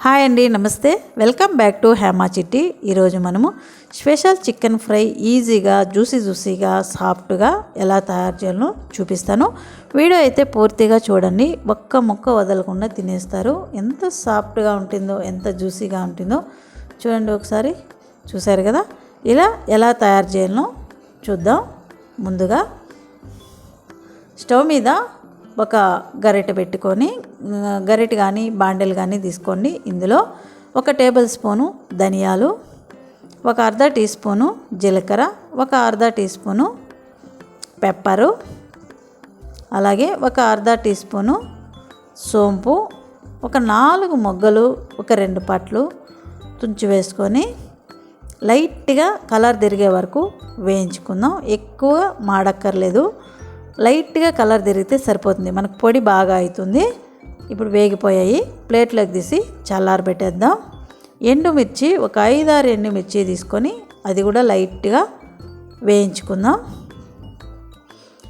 Hi అండి, నమస్తే. Welcome back to Hema చిట్టి. ఈరోజు మనము స్పెషల్ చికెన్ ఫ్రై ఈజీగా జ్యూసీగా సాఫ్ట్గా ఎలా తయారు చేయాలో చూపిస్తాను. వీడియో అయితే పూర్తిగా చూడండి, ఒక్క ముక్క వదలకుండా తినేస్తారు. ఎంత సాఫ్ట్గా ఉంటుందో, ఎంత జ్యూసీగా ఉంటుందో చూడండి ఒకసారి. చూసారు కదా, ఇలా ఎలా తయారు చేయాలో చూద్దాం. ముందుగా స్టవ్ మీద ఒక గరిటె పెట్టుకొని, గరిటె కానీ బాండెల్ కానీ తీసుకోండి. ఇందులో 1 టేబుల్ స్పూను ధనియాలు, 1 అర్ధ టీ స్పూను జీలకర్ర, 1 అర్ధ టీ స్పూను పెప్పరు, అలాగే 1 అర్ధ టీ స్పూను సోంపు, 4 మొగ్గలు, 2 పట్లు తుంచి వేసుకొని లైట్గా కలర్ తిరిగే వరకు వేయించుకుందాం. ఎక్కువ మాడక్కర్లేదు, లైట్గా కలర్ తిరిగితే సరిపోతుంది. మనకు పొడి బాగా అవుతుంది. ఇప్పుడు వేగిపోయాయి, ప్లేట్లోకి తీసి చల్లారబెట్టేద్దాం. ఎండుమిర్చి 5-6 ఎండుమిర్చి తీసుకొని అది కూడా లైట్గా వేయించుకుందాం.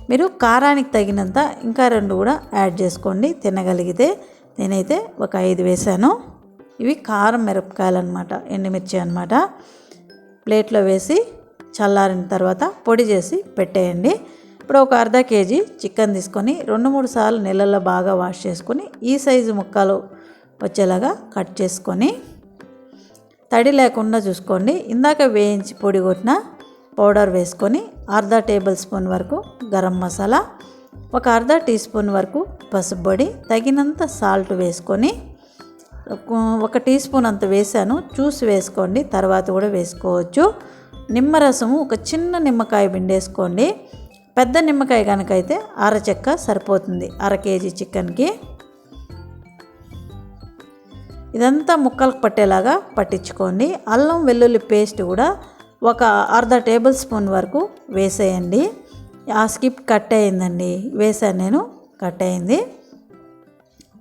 మీరు కారానికి తగినంత ఇంకా 2 కూడా యాడ్ చేసుకోండి తినగలిగితే. నేనైతే 5 వేసాను. ఇవి కారం మిరపకాయలు అనమాట, ఎండుమిర్చి అనమాట. ప్లేట్లో వేసి చల్లారిన తర్వాత పొడి చేసి పెట్టేయండి. ఇప్పుడు 1 అర్ధ కేజీ చికెన్ తీసుకొని 2-3 సార్లు నీళ్ళల్లో బాగా వాష్ చేసుకొని ఈ సైజు ముక్కలు వచ్చేలాగా కట్ చేసుకొని తడి లేకుండా చూసుకోండి. ఇందాక వేయించి పొడి కొట్టిన పౌడర్ వేసుకొని 1/2 టేబుల్ స్పూన్ వరకు గరం మసాలా, 1 అర్ధ టీ స్పూన్ వరకు పసుపు పొడి, తగినంత సాల్ట్ వేసుకొని 1 టీ స్పూన్ అంత వేసాను, చూసి వేసుకోండి, తర్వాత కూడా వేసుకోవచ్చు. నిమ్మరసము 1 చిన్న నిమ్మకాయ పిండేసుకోండి. పెద్ద నిమ్మకాయ కనుకైతే అరచెక్క సరిపోతుంది 1/2 కేజీ చికెన్కి. ఇదంతా ముక్కలకు పట్టేలాగా పట్టించుకోండి. అల్లం వెల్లుల్లి పేస్ట్ కూడా 1 అర్ధ టేబుల్ స్పూన్ వరకు వేసేయండి. ఆ స్కిప్ కట్ అయిందండి, వేసాను నేను, కట్ అయింది.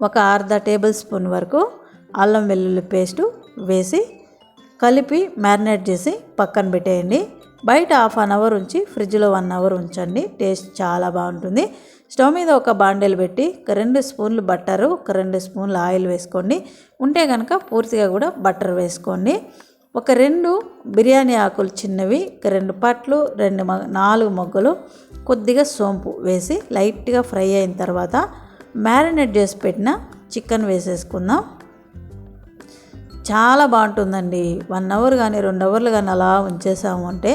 1 అర్ధ టేబుల్ స్పూన్ వరకు అల్లం వెల్లుల్లి పేస్టు వేసి కలిపి మ్యారినేట్ చేసి పక్కన పెట్టేయండి. బయట 1/2 అవర్ ఉంచి ఫ్రిడ్జ్లో 1 అవర్ ఉంచండి, టేస్ట్ చాలా బాగుంటుంది. స్టవ్ మీద ఒక బాండెలు పెట్టి 2 స్పూన్లు బట్టరు, 2 స్పూన్లు ఆయిల్ వేసుకోండి. ఉంటే కనుక పూర్తిగా కూడా బటర్ వేసుకోండి. 2 బిర్యానీ ఆకులు చిన్నవి, 2 పట్లు, 4 మొగ్గలు, కొద్దిగా సోంపు వేసి లైట్గా ఫ్రై అయిన తర్వాత మ్యారినేట్ చేసి పెట్టిన చికెన్ వేసేసుకుందాం. చాలా బాగుంటుందండి. 1 అవర్ కానీ 2 అవర్లు కానీ అలా ఉంచేసాము అంటే,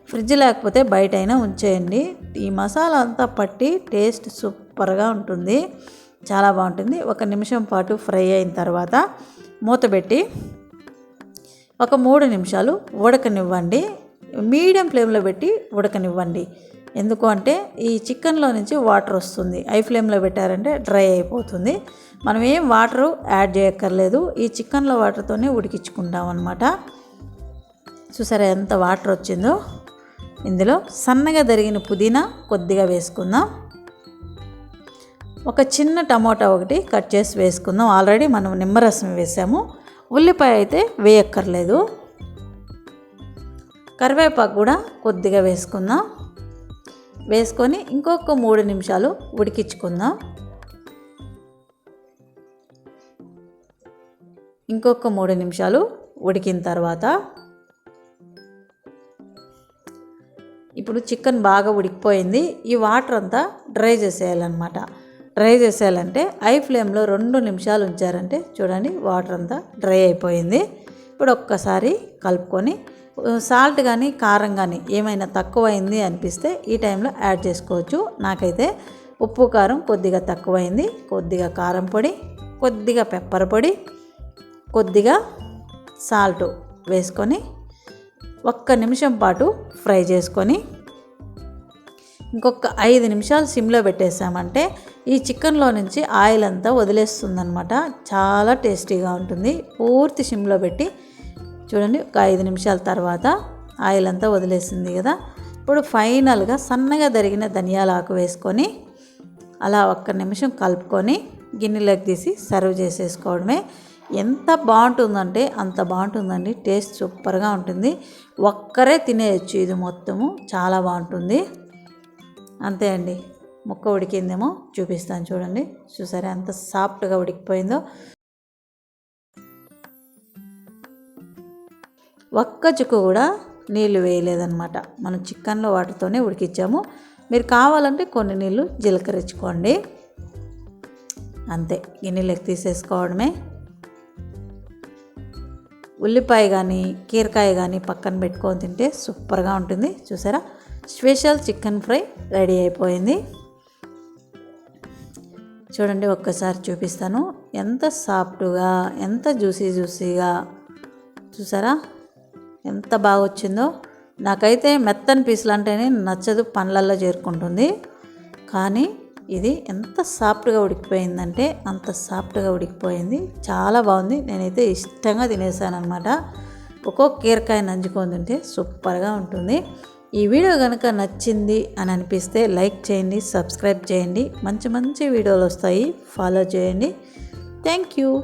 ఫ్రిడ్జ్ లేకపోతే బయట అయినా ఉంచేయండి. ఈ మసాలా అంతా పట్టి టేస్ట్ సూపర్గా ఉంటుంది, చాలా బాగుంటుంది. 1 నిమిషం పాటు ఫ్రై అయిన తర్వాత మూత పెట్టి 3 నిమిషాలు ఉడకనివ్వండి. మీడియం ఫ్లేమ్లో పెట్టి ఉడకనివ్వండి. ఎందుకు అంటే ఈ చికెన్లో నుంచి వాటర్ వస్తుంది, హై ఫ్లేమ్లో పెట్టారంటే డ్రై అయిపోతుంది. మనం ఏం వాటరు యాడ్ చేయక్కర్లేదు, ఈ చికెన్లో వాటర్తోనే ఉడికించుకుంటాం అన్నమాట. చూసారా ఎంత వాటర్ వచ్చిందో. ఇందులో సన్నగా తరిగిన పుదీనా కొద్దిగా వేసుకుందాం. 1 చిన్న టమోటా కట్ చేసి వేసుకుందాం. ఆల్రెడీ మనం నిమ్మరసం వేసాము. ఉల్లిపాయ అయితే వేయక్కర్లేదు. కరివేపాకు కూడా కొద్దిగా వేసుకుందాం. వేసుకొని ఇంకొక 3 నిమిషాలు ఉడికించుకుందాం. ఇంకొక 3 నిమిషాలు ఉడికిన తర్వాత ఇప్పుడు చికెన్ బాగా ఉడికిపోయింది. ఈ వాటర్ అంతా డ్రై చేసేయాలన్నమాట. డ్రై చేసేయాలంటే హై ఫ్లేమ్లో 2 నిమిషాలు ఉంచారంటే చూడండి వాటర్ అంతా డ్రై అయిపోయింది. ఇప్పుడు ఒక్కసారి కలుపుకొని సాల్ట్ కానీ కారం కానీ ఏమైనా తక్కువైంది అనిపిస్తే ఈ టైంలో యాడ్ చేసుకోవచ్చు. నాకైతే ఉప్పు కారం కొద్దిగా తక్కువైంది. కొద్దిగా కారం పొడి, కొద్దిగా పెప్పర్ పొడి, కొద్దిగా సాల్ట్ వేసుకొని 1 నిమిషం పాటు ఫ్రై చేసుకొని ఇంకొక 5 నిమిషాలు సిమ్లో పెట్టేసామంటే ఈ చికెన్లో నుంచి ఆయిల్ అంతా వదిలేస్తుందనమాట. చాలా టేస్టీగా ఉంటుంది. పూర్తి సిమ్లో పెట్టి చూడండి, 5 నిమిషాల తర్వాత ఆయిల్ అంతా వదిలేసింది కదా. ఇప్పుడు ఫైనల్గా సన్నగా తరిగిన ధనియాల ఆకు వేసుకొని అలా 1 నిమిషం కలుపుకొని గిన్నెలోకి తీసి సర్వ్ చేసేసుకోవడమే. ఎంత బాగుంటుందంటే అంత బాగుంటుందండి, టేస్ట్ సూపర్గా ఉంటుంది. ఒక్కరే తినేయచ్చు ఇది మొత్తము, చాలా బాగుంటుంది. అంతే అండి. ముక్క ఉడికిందేమో చూపిస్తాను చూడండి. చూసారా ఎంత సాఫ్ట్గా ఉడికిపోయిందో. ఒక్క చుక్క కూడా నీళ్ళు వేయలేదన్నమాట. మనం చికెన్లో వాటితోనే ఉడికించాము. మీరు కావాలంటే కొన్ని నీళ్ళు జీలకరించుకోండి. అంతే, గిన్నెలోకి తీసేసుకోవడమే. ఉల్లిపాయ కానీ కీరకాయ కానీ పక్కన పెట్టుకొని తింటే సూపర్గా ఉంటుంది. చూసారా, స్పెషల్ చికెన్ ఫ్రై రెడీ అయిపోయింది. చూడండి, ఒక్కసారి చూపిస్తాను. ఎంత సాఫ్ట్గా, ఎంత జ్యూసీగా, చూసారా ఎంత బాగా వచ్చిందో. నాకైతే మెత్తని పీసులు అంటేనే నచ్చదు, పండ్లల్లో చేరుకుంటుంది. కానీ ఇది ఎంత సాఫ్ట్గా ఉడికిపోయిందంటే అంత సాఫ్ట్గా ఉడికిపోయింది. చాలా బాగుంది. నేనైతే ఇష్టంగా తినేసాను అనమాట. ఒక్కొక్క కీరకాయ నంచుకొని తింటే సూపర్గా ఉంటుంది. ఈ వీడియో కనుక నచ్చింది అని అనిపిస్తే లైక్ చేయండి, సబ్స్క్రైబ్ చేయండి. మంచి మంచి వీడియోలు వస్తాయి, ఫాలో చేయండి. Thank you.